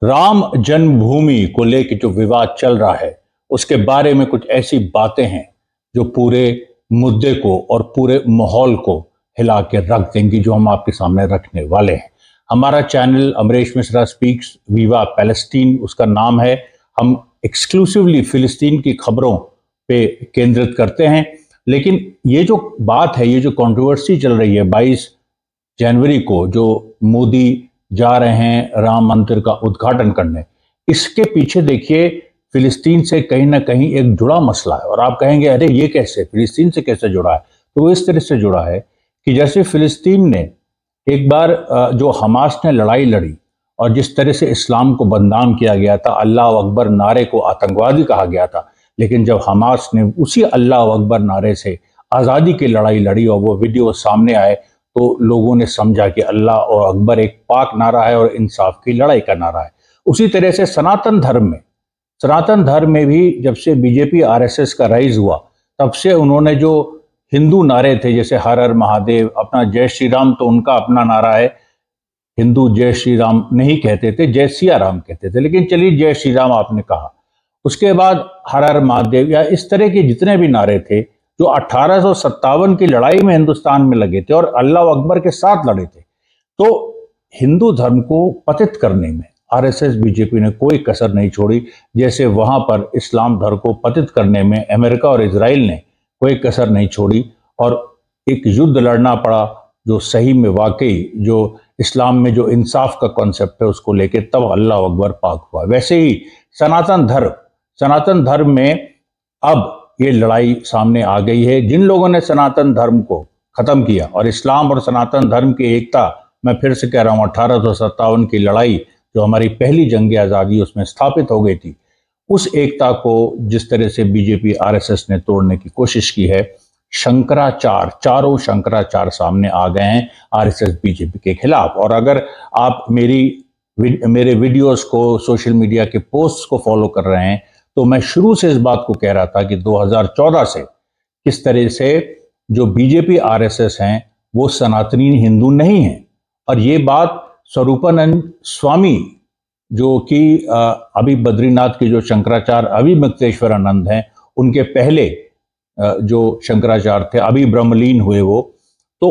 राम जन्मभूमि को लेकर जो विवाद चल रहा है उसके बारे में कुछ ऐसी बातें हैं जो पूरे मुद्दे को और पूरे माहौल को हिला के रख देंगी, जो हम आपके सामने रखने वाले हैं। हमारा चैनल अमरीश मिश्रा स्पीक्स विवा पैलेस्टीन उसका नाम है। हम एक्सक्लूसिवली फिलिस्तीन की खबरों पे केंद्रित करते हैं। लेकिन ये जो बात है, ये जो कंट्रोवर्सी चल रही है, 22 जनवरी को जो मोदी जा रहे हैं राम मंदिर का उद्घाटन करने, इसके पीछे देखिए फिलिस्तीन से कहीं ना कहीं एक जुड़ा मसला है। और आप कहेंगे अरे ये कैसे, फिलिस्तीन से कैसे जुड़ा है? तो वो इस तरह से जुड़ा है कि जैसे फिलिस्तीन ने एक बार जो हमास ने लड़ाई लड़ी और जिस तरह से इस्लाम को बदनाम किया गया था, अल्लाह अकबर नारे को आतंकवादी कहा गया था, लेकिन जब हमास ने उसी अल्लाह अकबर नारे से आज़ादी की लड़ाई लड़ी और वो वीडियो सामने आए तो लोगों ने समझा कि अल्लाह और अकबर एक पाक नारा है और इंसाफ की लड़ाई का नारा है। उसी तरह से सनातन धर्म में भी जब से बीजेपी आरएसएस का राइज हुआ तब से उन्होंने जो हिंदू नारे थे, जैसे हर हर महादेव, अपना जय श्री राम, तो उनका अपना नारा है। हिंदू जय श्री राम नहीं कहते थे, जय सिया राम कहते थे, लेकिन चलिए जय श्री राम आपने कहा। उसके बाद हर हर महादेव या इस तरह के जितने भी नारे थे जो 1857 की लड़ाई में हिंदुस्तान में लगे थे और अल्लाह अकबर के साथ लड़े थे, तो हिंदू धर्म को पतित करने में आरएसएस बीजेपी ने कोई कसर नहीं छोड़ी। जैसे वहां पर इस्लाम धर्म को पतित करने में अमेरिका और इजराइल ने कोई कसर नहीं छोड़ी और एक युद्ध लड़ना पड़ा जो सही में वाकई जो इस्लाम में जो इंसाफ का कॉन्सेप्ट है उसको लेके, तब अल्लाह अकबर पाक हुआ। वैसे ही सनातन धर्म में अब ये लड़ाई सामने आ गई है। जिन लोगों ने सनातन धर्म को खत्म किया और इस्लाम और सनातन धर्म की एकता, मैं फिर से कह रहा हूँ, 1857 की लड़ाई जो हमारी पहली जंग आज़ादी उसमें स्थापित हो गई थी, उस एकता को जिस तरह से बीजेपी आरएसएस ने तोड़ने की कोशिश की है, चारों शंकराचार सामने आ गए हैं आरएसएस बीजेपी के खिलाफ। और अगर आप मेरे वीडियोस को, सोशल मीडिया के पोस्ट्स को फॉलो कर रहे हैं तो मैं शुरू से इस बात को कह रहा था कि 2014 से किस तरह से जो बीजेपी आरएसएस हैं वो सनातनी हिंदू नहीं हैं। और ये बात स्वरूपानंद स्वामी जो कि अभी बद्रीनाथ के जो शंकराचार्य अभी मुक्तेश्वरानंद हैं, उनके पहले जो शंकराचार्य थे अभी ब्रह्मलीन हुए वो तो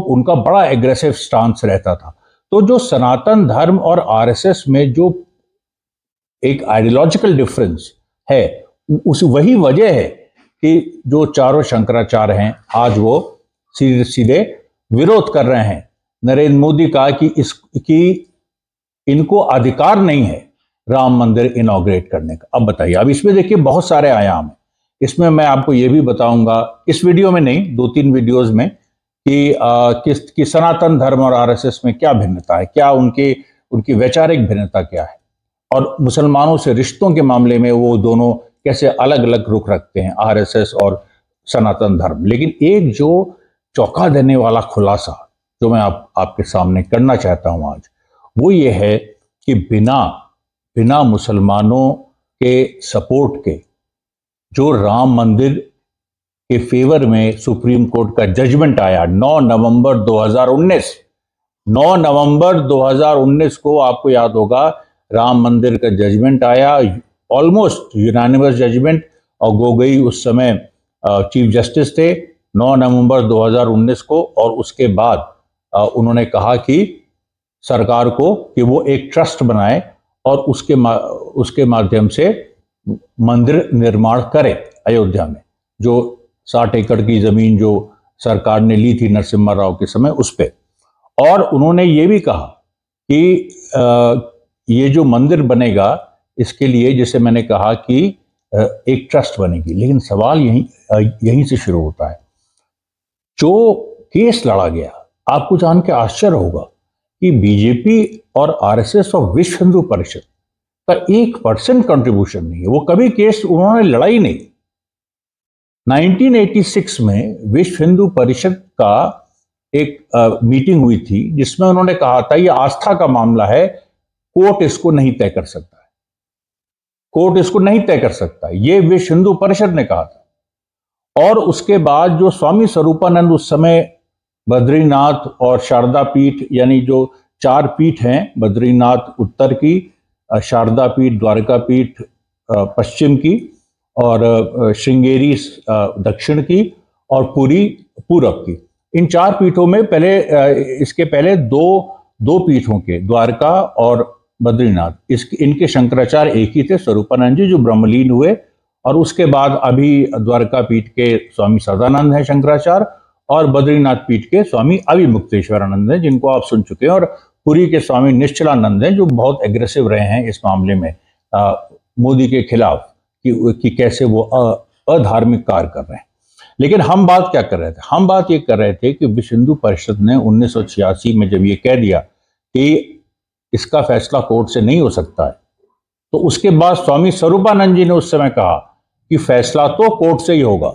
उनका बड़ा एग्रेसिव स्टांस रहता था। तो जो सनातन धर्म और आरएसएस में जो एक आइडियोलॉजिकल डिफरेंस है, वही वजह है कि जो चारों शंकराचार्य हैं आज वो सीधे सीधे विरोध कर रहे हैं। नरेंद्र मोदी कहा कि इनको अधिकार नहीं है राम मंदिर इनॉग्रेट करने का। अब बताइए, अब इसमें देखिए बहुत सारे आयाम हैं। इसमें मैं आपको ये भी बताऊंगा, इस वीडियो में नहीं, 2-3 वीडियोस में, कि सनातन धर्म और आरएसएस में क्या भिन्नता है, क्या उनकी वैचारिक भिन्नता क्या है, और मुसलमानों से रिश्तों के मामले में वो दोनों कैसे अलग अलग रुख रखते हैं, आरएसएस और सनातन धर्म। लेकिन एक जो चौंका देने वाला खुलासा जो मैं आपके सामने करना चाहता हूं आज, वो ये है कि बिना मुसलमानों के सपोर्ट के जो राम मंदिर के फेवर में सुप्रीम कोर्ट का जजमेंट आया 9 नवंबर 2019 को, आपको याद होगा, राम मंदिर का जजमेंट आया, ऑलमोस्ट यूनानिमस जजमेंट, और गोगोई उस समय चीफ जस्टिस थे, 9 नवंबर 2019 को। और उसके बाद उन्होंने कहा कि सरकार को कि वो एक ट्रस्ट बनाए और उसके माध्यम से मंदिर निर्माण करे अयोध्या में, जो 60 एकड़ की जमीन जो सरकार ने ली थी नरसिम्हा राव के समय उस पे। और उन्होंने ये भी कहा कि ये जो मंदिर बनेगा इसके लिए, जैसे मैंने कहा, कि एक ट्रस्ट बनेगी। लेकिन सवाल यहीं से शुरू होता है। जो केस लड़ा गया, आपको जान के आश्चर्य होगा कि बीजेपी और आरएसएस और विश्व हिंदू परिषद का 1% कंट्रीब्यूशन नहीं है। वो कभी केस उन्होंने लड़ा ही नहीं। 1986 में विश्व हिंदू परिषद का एक मीटिंग हुई थी जिसमें उन्होंने कहा था ये आस्था का मामला है, कोर्ट इसको नहीं तय कर सकता है, ये विश्व हिंदू परिषद ने कहा था। और उसके बाद जो स्वामी स्वरूपानंद उस समय बद्रीनाथ और शारदा पीठ, यानी जो 4 पीठ हैं, बद्रीनाथ उत्तर की, शारदा पीठ, द्वारका पीठ पश्चिम की, और श्रृंगेरी दक्षिण की, और पुरी पूरब की। इन 4 पीठों में इसके पहले दो पीठों के, द्वारका और बद्रीनाथ, इनके शंकराचार्य एक ही थे, स्वरूपानंद जी, जो ब्रह्मलीन हुए। और उसके बाद अभी द्वारका पीठ के स्वामी सदानंद हैं शंकराचार्य, और बद्रीनाथ पीठ के स्वामी अविमुक्तेश्वरानंद हैं, जिनको आप सुन चुके हैं। और पुरी के स्वामी निश्चलानंद हैं, जो बहुत एग्रेसिव रहे हैं इस मामले में मोदी के खिलाफ, कि कैसे वो अधार्मिक कार्य कर रहे हैं। लेकिन हम बात क्या कर रहे थे? हम बात ये कर रहे थे कि विश्व हिंदू परिषद ने 1986 में जब ये कह दिया कि इसका फैसला कोर्ट से नहीं हो सकता है, तो उसके बाद स्वामी स्वरूपानंद जी ने उस समय कहा कि फैसला तो कोर्ट से ही होगा।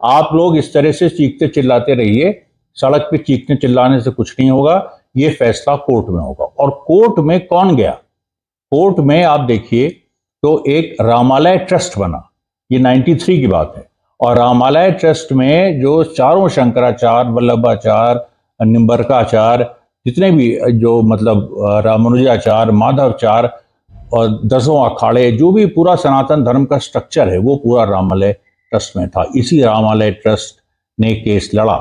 आप लोग इस तरह से चीखते चिल्लाते रहिए, सड़क पे चीखने चिल्लाने से कुछ नहीं होगा, ये फैसला कोर्ट में होगा। और कोर्ट में कौन गया? कोर्ट में आप देखिए तो एक रामालय ट्रस्ट बना, ये 93 की बात है। और रामालय ट्रस्ट में जो चारों शंकराचार्य, वल्लभाचार्य, निम्बरकाचार्य, जितने भी जो मतलब रामानुजाचार्य, माधवाचार्य और 10 अखाड़े, जो भी पूरा सनातन धर्म का स्ट्रक्चर है, वो पूरा रामालय ट्रस्ट में था। इसी रामालय ट्रस्ट ने केस लड़ा।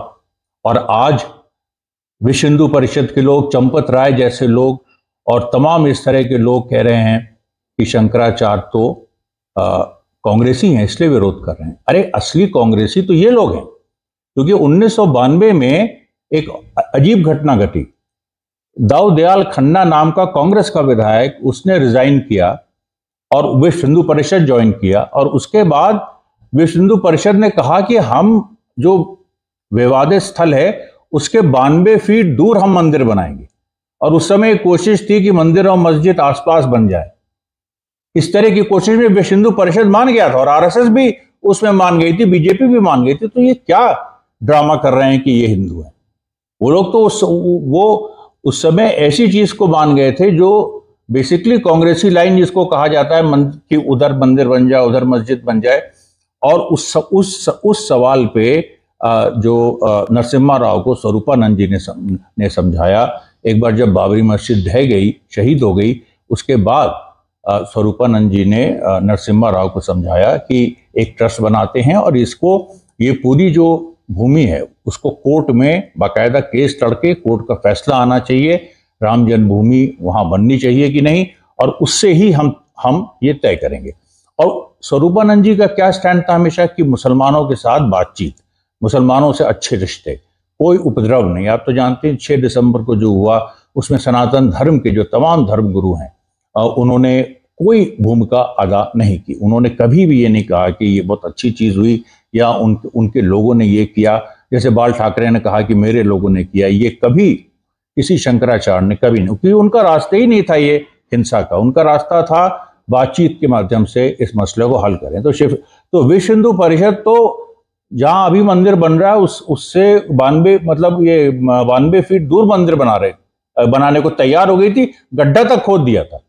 और आज विश्व हिंदू परिषद के लोग, चंपत राय जैसे लोग और तमाम इस तरह के लोग कह रहे हैं कि शंकराचार्य तो कांग्रेसी हैं, इसलिए विरोध कर रहे हैं। अरे असली कांग्रेसी तो ये लोग हैं, क्योंकि 1992 में एक अजीब घटना घटी। दाऊ दयाल खन्ना नाम का कांग्रेस का विधायक, उसने रिजाइन किया और विश्व हिंदू परिषद ज्वाइन किया। और उसके बाद विश्व हिंदू परिषद ने कहा कि हम जो विवादित स्थल है उसके 92 फीट दूर हम मंदिर बनाएंगे। और उस समय कोशिश थी कि मंदिर और मस्जिद आसपास बन जाए। इस तरह की कोशिश में विश्व हिंदू परिषद मान गया था, और आरएसएस भी उसमें मान गई थी, बीजेपी भी मान गई थी। तो ये क्या ड्रामा कर रहे हैं कि ये हिंदू है? वो लोग तो उस समय ऐसी चीज को मान गए थे जो बेसिकली कांग्रेसी लाइन जिसको कहा जाता है कि उधर मंदिर बन जाए, उधर मस्जिद बन जाए। और उस सवाल पे जो नरसिम्हा राव को स्वरूपानंद जी ने समझाया। एक बार जब बाबरी मस्जिद ढह गई, शहीद हो गई, उसके बाद स्वरूपानंद जी ने नरसिम्हा राव को समझाया कि एक ट्रस्ट बनाते हैं और ये पूरी जो भूमि है उसको कोर्ट में बाकायदा केस लड़के कोर्ट का फैसला आना चाहिए, राम जन्मभूमि वहां बननी चाहिए कि नहीं, और उससे ही हम ये तय करेंगे। और स्वरूपानंद जी का क्या स्टैंड था हमेशा कि मुसलमानों के साथ बातचीत, मुसलमानों से अच्छे रिश्ते, कोई उपद्रव नहीं। आप तो जानते हैं 6 दिसंबर को जो हुआ उसमें सनातन धर्म के जो तमाम धर्मगुरु हैं उन्होंने कोई भूमिका अदा नहीं की। उन्होंने कभी भी ये नहीं कहा कि ये बहुत अच्छी चीज हुई या उनके लोगों ने ये किया, जैसे बाल ठाकरे ने कहा कि मेरे लोगों ने किया। ये कभी किसी शंकराचार्य ने कभी नहीं, क्योंकि उनका रास्ता ही नहीं था ये हिंसा का। उनका रास्ता था बातचीत के माध्यम से इस मसले को हल करें। तो विश्व हिंदू परिषद तो जहां अभी मंदिर बन रहा है उससे 92 फीट दूर मंदिर बनाने को तैयार हो गई थी, गड्ढा तक खोद दिया था।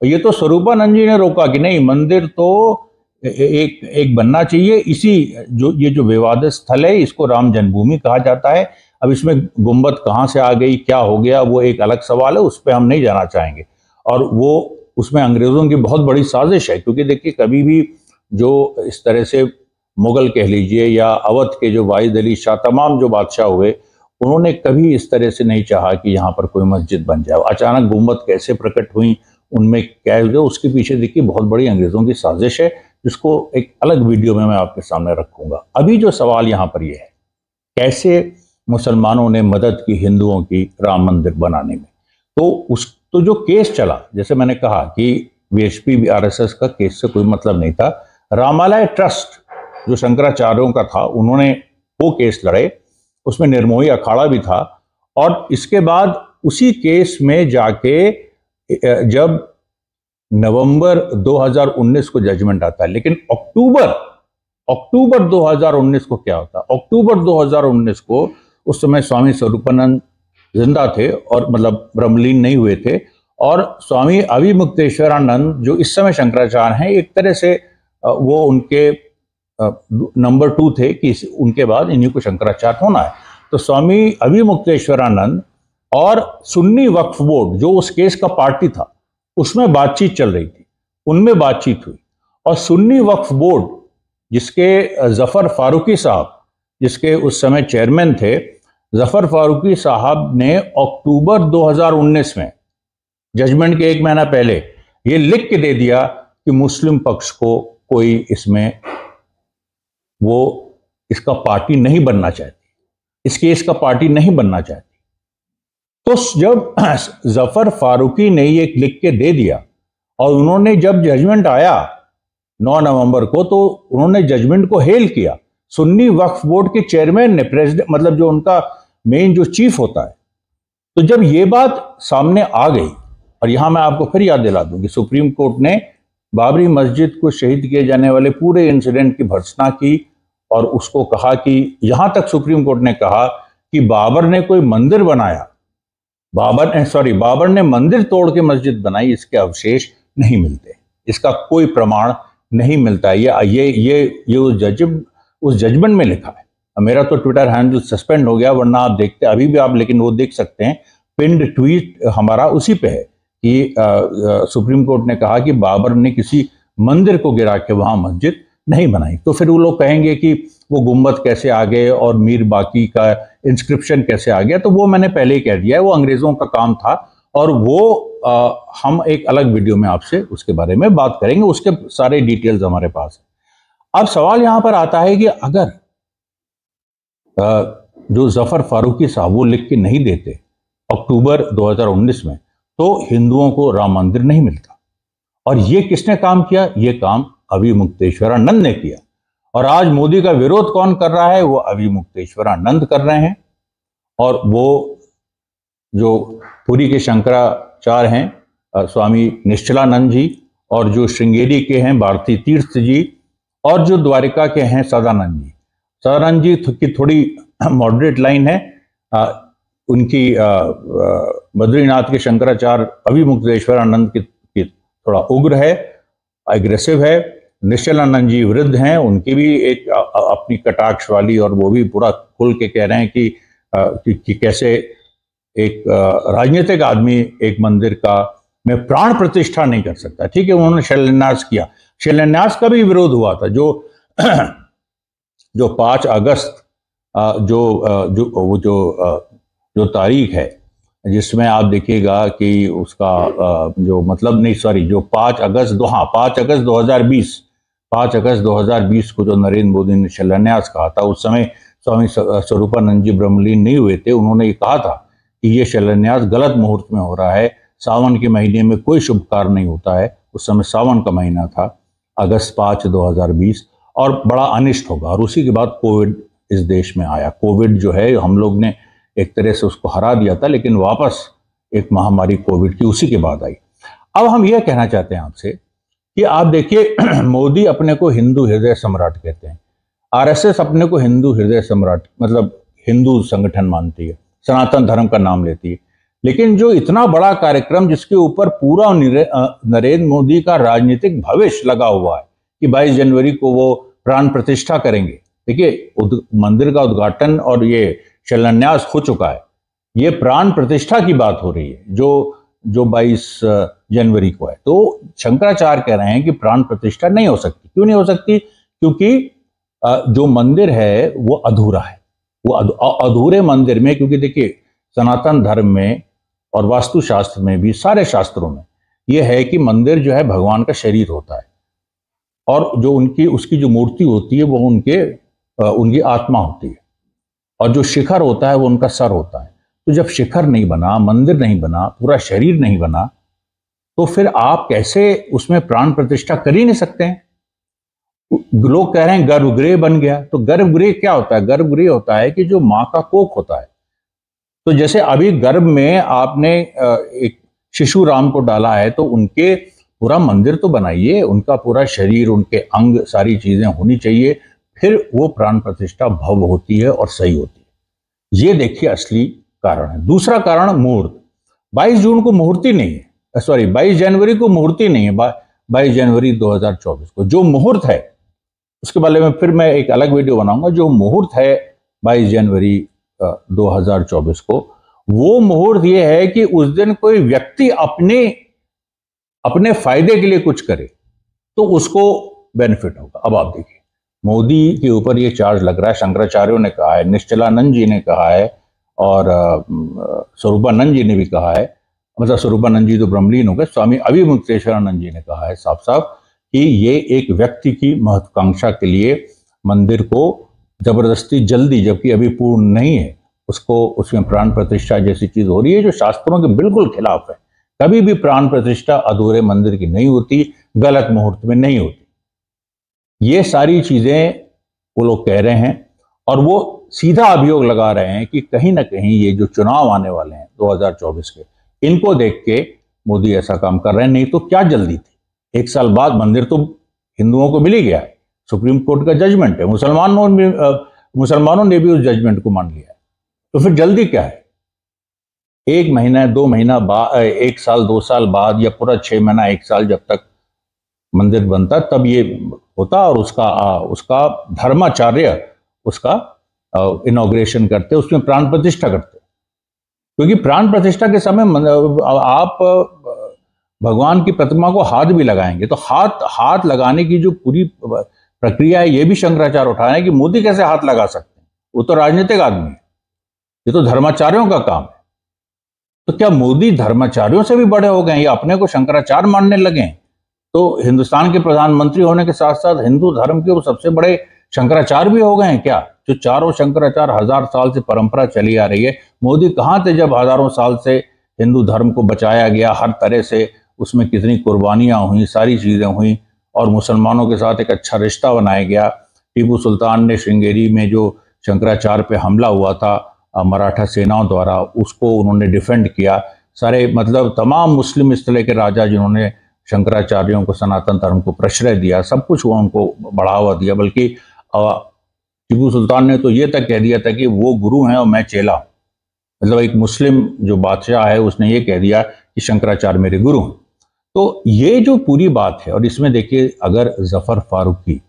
ये तो स्वरूपानंद जी ने रोका कि नहीं, मंदिर तो एक बनना चाहिए। ये जो विवादित स्थल है इसको राम जन्मभूमि कहा जाता है। अब इसमें गुंबद कहाँ से आ गई, क्या हो गया, वो एक अलग सवाल है, उस पर हम नहीं जाना चाहेंगे। और वो उसमें अंग्रेजों की बहुत बड़ी साजिश है, क्योंकि देखिए कभी भी जो इस तरह से मुगल कह लीजिए या अवध के जो वाहिद अली शाह, तमाम जो बादशाह हुए, उन्होंने कभी इस तरह से नहीं चाहा कि यहाँ पर कोई मस्जिद बन जाए। अचानक गुंबद कैसे प्रकट हुई, उनमें क्या हुआ, उसके पीछे देखिए बहुत बड़ी अंग्रेजों की साजिश है, जिसको एक अलग वीडियो में मैं आपके सामने रखूंगा। अभी जो सवाल यहाँ पर ये है, कैसे मुसलमानों ने मदद की हिंदुओं की राम मंदिर बनाने में। तो जो केस चला, जैसे मैंने कहा कि वीएचपी आरएसएस का केस से कोई मतलब नहीं था। रामालय ट्रस्ट जो शंकराचार्यों का था, उन्होंने वो केस लड़े, उसमें निर्मोही अखाड़ा भी था। और इसके बाद उसी केस में जाके जब नवंबर 2019 को जजमेंट आता है, लेकिन अक्टूबर 2019 को क्या होता है? अक्टूबर 2019 को उस समय स्वामी स्वरूपानंद जिंदा थे और मतलब ब्रह्मलीन नहीं हुए थे, और स्वामी अविमुक्तेश्वरानंद जो इस समय शंकराचार्य हैं, एक तरह से वो उनके नंबर 2 थे कि उनके बाद इन्हीं को शंकराचार्य होना है। तो स्वामी अविमुक्तेश्वरानंद और सुन्नी वक्फ बोर्ड जो उस केस का पार्टी था, उसमें बातचीत चल रही थी, उनमें बातचीत हुई। और सुन्नी वक्फ बोर्ड, जिसके जफर फारूकी साहब, जिसके उस समय चेयरमैन थे, जफर फारूकी साहब ने अक्टूबर 2019 में, जजमेंट के एक महीना पहले, ये लिख के दे दिया कि मुस्लिम पक्ष को कोई इसमें वो इसका पार्टी नहीं बनना चाहती, इस केस का पार्टी नहीं बनना चाहती। तो जब जफर फारूकी ने ये लिख के दे दिया और उन्होंने जब जजमेंट आया 9 नवंबर को, तो उन्होंने जजमेंट को हेल किया। सुन्नी वक्फ बोर्ड के चेयरमैन ने, प्रेसिडेंट मतलब जो उनका मेन जो चीफ होता है, तो जब ये बात सामने आ गई, और यहां मैं आपको फिर याद दिला दूं कि सुप्रीम कोर्ट ने बाबरी मस्जिद को शहीद किए जाने वाले पूरे इंसिडेंट की भर्त्सना की और उसको कहा कि यहां तक सुप्रीम कोर्ट ने कहा कि बाबर ने कोई मंदिर बनाया, बाबर ने मंदिर तोड़ के मस्जिद बनाई, इसके अवशेष नहीं मिलते, इसका कोई प्रमाण नहीं मिलता। ये उस जजमेंट में लिखा है। मेरा तो ट्विटर हैंडल सस्पेंड हो गया, वरना आप देखते अभी भी आप, लेकिन वो देख सकते हैं, पिंड ट्वीट हमारा उसी पे है कि सुप्रीम कोर्ट ने कहा कि बाबर ने किसी मंदिर को गिरा के वहां मस्जिद नहीं बनाई। तो फिर वो लोग कहेंगे कि वो गुम्बद कैसे आ गए और मीर बाकी का इंस्क्रिप्शन कैसे आ गया, तो वो मैंने पहले ही कह दिया है, वो अंग्रेजों का काम था, और वो हम एक अलग वीडियो में आपसे उसके बारे में बात करेंगे, उसके सारे डिटेल्स हमारे पास है। अब सवाल यहां पर आता है कि अगर जो जफर फारूकी साहब वो लिख के नहीं देते अक्टूबर 2019 में, तो हिंदुओं को राम मंदिर नहीं मिलता। और ये किसने काम किया? ये काम अवि मुक्तेश्वरानंद ने किया। और आज मोदी का विरोध कौन कर रहा है? वो अवि मुक्तेश्वरानंद कर रहे हैं। और वो जो पुरी के शंकराचार्य हैं स्वामी निश्चलानंद जी, और जो श्रृंगेरी के हैं भारती तीर्थ जी, और जो द्वारिका के हैं सदानंद जी। सदानंद जी की थोड़ी मॉडरेट लाइन है, उनकी बद्रीनाथ के शंकराचार्य अवि मुक्तेश्वरानंद की थोड़ा उग्र है, एग्रेसिव है। निश्चलानंद जी वृद्ध हैं, उनकी भी एक अपनी कटाक्ष वाली, और वो भी पूरा खुल के कह रहे हैं कि कैसे एक राजनीतिक आदमी एक मंदिर का में प्राण प्रतिष्ठा नहीं कर सकता। ठीक है, उन्होंने शिलान्यास किया, शिलान्यास का भी विरोध हुआ था। जो 5 अगस्त जो तारीख है, जिसमें आप देखिएगा कि उसका जो मतलब नहीं, सॉरी, जो 5 अगस्त 2020 को जो नरेंद्र मोदी ने शिलान्यास कहा था, उस समय स्वामी स्वरूपानंद जी ब्रह्मलीन नहीं हुए थे। उन्होंने ये कहा था कि ये शिलान्यास गलत मुहूर्त में हो रहा है, सावन के महीने में कोई शुभ कार्य नहीं होता है। उस समय सावन का महीना था, अगस्त 5, 2020, और बड़ा अनिष्ट होगा। और उसी के बाद कोविड इस देश में आया। कोविड जो है, हम लोग ने एक तरह से उसको हरा दिया था, लेकिन वापस एक महामारी कोविड की उसी के बाद आई। अब हम यह कहना चाहते हैं आपसे कि आप देखिए, मोदी अपने को हिंदू हृदय सम्राट कहते हैं, आरएसएस अपने को हिंदू हृदय सम्राट मतलब हिंदू संगठन मानती है, सनातन धर्म का नाम लेती है। लेकिन जो इतना बड़ा कार्यक्रम जिसके ऊपर पूरा नरेंद्र मोदी का राजनीतिक भविष्य लगा हुआ है कि 22 जनवरी को वो प्राण प्रतिष्ठा करेंगे। देखिए, मंदिर का उद्घाटन और ये शिलान्यास हो चुका है, ये प्राण प्रतिष्ठा की बात हो रही है जो 22 जनवरी को है। तो शंकराचार्य कह रहे हैं कि प्राण प्रतिष्ठा नहीं हो सकती। क्यों नहीं हो सकती? क्योंकि जो मंदिर है वो अधूरा है। वो अधूरे मंदिर में, क्योंकि देखिए सनातन धर्म में और वास्तुशास्त्र में भी, सारे शास्त्रों में यह है कि मंदिर जो है भगवान का शरीर होता है, और जो उसकी जो मूर्ति होती है वो उनकी आत्मा होती है, और जो शिखर होता है वो उनका सर होता है। तो जब शिखर नहीं बना, मंदिर नहीं बना, पूरा शरीर नहीं बना, तो फिर आप कैसे उसमें प्राण प्रतिष्ठा कर ही नहीं सकते हैं। लोग कह रहे हैं गर्भगृह बन गया। तो गर्भगृह क्या होता है? गर्भगृह होता है कि जो मां का कोख होता है। तो जैसे अभी गर्भ में आपने एक शिशु राम को डाला है, तो उनके पूरा मंदिर तो बनाइए, उनका पूरा शरीर, उनके अंग, सारी चीजें होनी चाहिए, फिर वो प्राण प्रतिष्ठा भव्य होती है और सही होती है। ये देखिए असली कारण है। दूसरा कारण मुहूर्त। 22 जून को मुहूर्त नहीं है, सॉरी 22 जनवरी को मुहूर्त नहीं है। 22 जनवरी 2024 को जो मुहूर्त है, उसके बारे में फिर मैं एक अलग वीडियो बनाऊंगा। जो मुहूर्त है 22 जनवरी 2024 को, वो मुहूर्त ये है कि उस दिन कोई व्यक्ति अपने अपने फायदे के लिए कुछ करे तो उसको बेनिफिट होगा। अब आप देखिए, मोदी के ऊपर ये चार्ज लग रहा है, शंकराचार्यों ने कहा है, निश्चलानंद जी ने कहा है, और स्वरूपानंद जी ने भी कहा है, मतलब स्वरूपानंद जी तो ब्रह्मलीन हो गए, स्वामी अविमुक्तेश्वरानंद जी ने कहा है साफ साफ कि ये एक व्यक्ति की महत्वाकांक्षा के लिए मंदिर को जबरदस्ती जल्दी, जबकि अभी पूर्ण नहीं है, उसको उसमें प्राण प्रतिष्ठा जैसी चीज हो रही है जो शास्त्रों के बिल्कुल खिलाफ है। कभी भी प्राण प्रतिष्ठा अधूरे मंदिर की नहीं होती, गलत मुहूर्त में नहीं होती। ये सारी चीजें वो लोग कह रहे हैं और वो सीधा अभियोग लगा रहे हैं कि कहीं ना कहीं ये जो चुनाव आने वाले हैं 2024 के, इनको देख के मोदी ऐसा काम कर रहे हैं। नहीं तो क्या जल्दी थी, 1 साल बाद मंदिर तो हिंदुओं को मिल ही गया है, सुप्रीम कोर्ट का जजमेंट है, मुसलमानों ने भी उस जजमेंट को मान लिया है, तो फिर जल्दी क्या है? 1 महीना 2 महीना बाद, 1 साल 2 साल बाद, या पूरा 6 महीना 1 साल जब तक मंदिर बनता तब ये होता, और उसका धर्माचार्य उसका इनॉग्रेशन करते, उसमें प्राण प्रतिष्ठा करते। क्योंकि प्राण प्रतिष्ठा के समय आप भगवान की प्रतिमा को हाथ भी लगाएंगे, तो हाथ लगाने की जो पूरी प्रक्रिया है ये भी शंकराचार्य उठा रहे हैं कि मोदी कैसे हाथ लगा सकते हैं, वो तो राजनीतिक आदमी है, ये तो धर्माचार्यों का काम है। तो क्या मोदी धर्माचार्यों से भी बड़े हो गए या अपने को शंकराचार्य मानने लगे? तो हिंदुस्तान के प्रधानमंत्री होने के साथ साथ हिंदू धर्म के वो सबसे बड़े शंकराचार्य भी हो गए हैं क्या? जो चारों शंकराचार्य 1000 साल से परंपरा चली आ रही है, मोदी कहाँ थे जब हजारों साल से हिंदू धर्म को बचाया गया, हर तरह से उसमें कितनी कुर्बानियां हुई, सारी चीजें हुई, और मुसलमानों के साथ एक अच्छा रिश्ता बनाया गया। टीपू सुल्तान ने श्रृंगेरी में जो शंकराचार्य पे हमला हुआ था मराठा सेनाओं द्वारा, उसको उन्होंने डिफेंड किया। सारे मतलब तमाम मुस्लिम इस तरह के राजा जिन्होंने शंकराचार्यों को, सनातन धर्म को प्रश्रय दिया, सब कुछ हुआ, उनको बढ़ावा दिया। बल्कि टीपू सुल्तान ने तो ये तक कह दिया था कि वो गुरु हैं और मैं चेला हूं। मतलब एक मुस्लिम जो बादशाह है उसने ये कह दिया कि शंकराचार्य मेरे गुरु हैं। तो ये जो पूरी बात है, और इसमें देखिए अगर जफर फारूकी,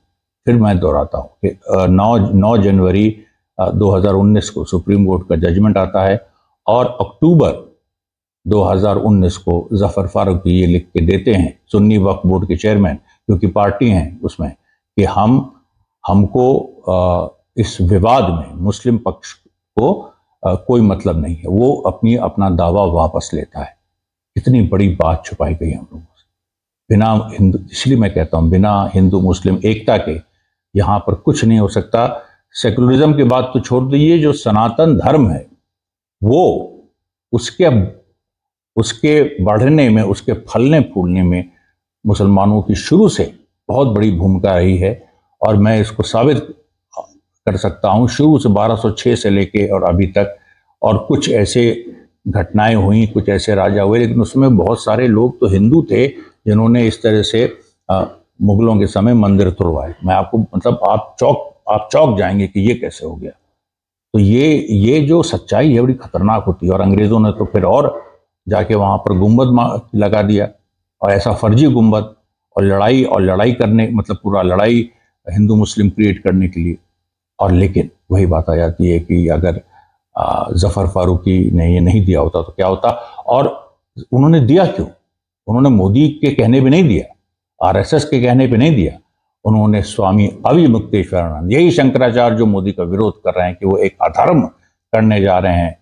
फिर मैं दोहराता हूँ कि 9 जनवरी 2019 को सुप्रीम कोर्ट का जजमेंट आता है, और अक्टूबर 2019 को जफर फारूकी ये लिख के देते हैं सुन्नी वक्फ बोर्ड के चेयरमैन, क्योंकि पार्टी हैं उसमें, कि हमको इस विवाद में मुस्लिम पक्ष को कोई मतलब नहीं है, वो अपना दावा वापस लेता है। इतनी बड़ी बात छुपाई गई हम लोगों से। बिना हिंदू, इसलिए मैं कहता हूँ बिना हिंदू मुस्लिम एकता के यहाँ पर कुछ नहीं हो सकता। सेकुलरिज्म की बात तो छोड़ दीजिए, जो सनातन धर्म है वो उसके बढ़ने में, उसके फलने फूलने में मुसलमानों की शुरू से बहुत बड़ी भूमिका रही है। और मैं इसको साबित कर सकता हूँ, शुरू से 1206 से लेके और अभी तक, और कुछ ऐसे घटनाएं हुई, कुछ ऐसे राजा हुए, लेकिन उसमें बहुत सारे लोग तो हिंदू थे जिन्होंने इस तरह से मुगलों के समय मंदिर तोड़वाए। मैं आपको मतलब आप चौंक जाएंगे कि ये कैसे हो गया। तो ये जो सच्चाई है बड़ी खतरनाक होती है। और अंग्रेजों ने तो फिर और जाके वहां पर गुंबद लगा दिया, और ऐसा फर्जी गुंबद, और लड़ाई करने, मतलब पूरा लड़ाई हिंदू मुस्लिम क्रिएट करने के लिए। और लेकिन वही बात आ जाती है कि अगर जफर फारूकी ने ये नहीं दिया होता तो क्या होता। और उन्होंने दिया क्यों? उन्होंने मोदी के कहने पे नहीं दिया, आरएसएस के कहने पे नहीं दिया, उन्होंने स्वामी अविमुक्तेश्वरानंद, यही शंकराचार्य जो मोदी का विरोध कर रहे हैं कि वो एक अधर्म करने जा रहे हैं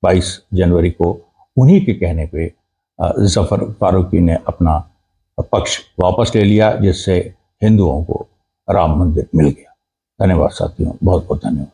22 जनवरी को, उन्हीं के कहने पे जफर फारूकी ने अपना पक्ष वापस ले लिया, जिससे हिंदुओं को राम मंदिर मिल गया। धन्यवाद साथियों, बहुत बहुत धन्यवाद।